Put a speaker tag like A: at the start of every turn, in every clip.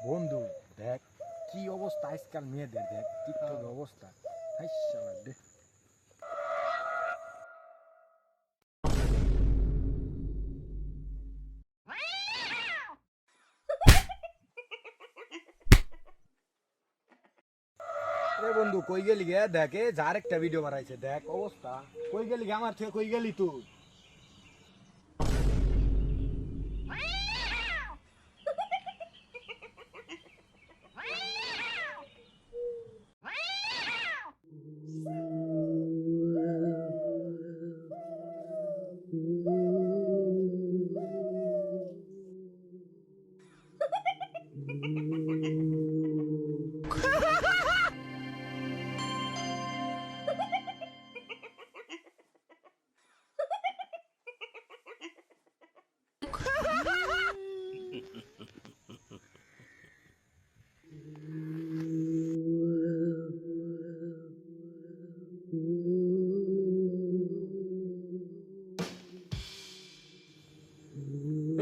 A: বন্ধু দেখ কি অবস্থা আজকাল মেয়েদের, দেখ টিকটকের অবস্থা। হাই শালা দেখ। রে বন্ধু কই গেলি গে? দেখ এ যার একটা ভিডিও বানাইছে, দেখ অবস্থা। কই গেলি গে? আমার থেকে কই গেলি তুই?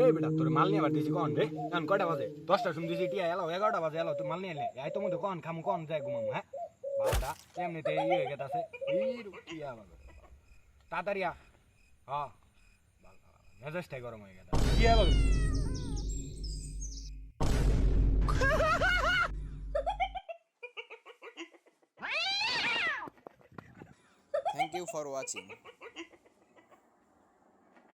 A: এই বেটা তোর মাল নিয়ে আবার দিছি কন রে? এখন কয়টা বাজে? 10টা শুন দিছি, টিয়া এলো 11টা বাজে, এলো তুই মাল নিয়ে এলে এই তো মধ্যে কন খামু, কন যাই ঘুমামু। হ্যাঁ বারোটা এমনিতে ইয়ে হয়ে গেছে। এই টিয়া বাবা তাড়াতাড়ি আ। হ্যাঁ মেজাজটাই গরম হয়ে গেছে। টিয়া বাবা
B: Thank you for watching.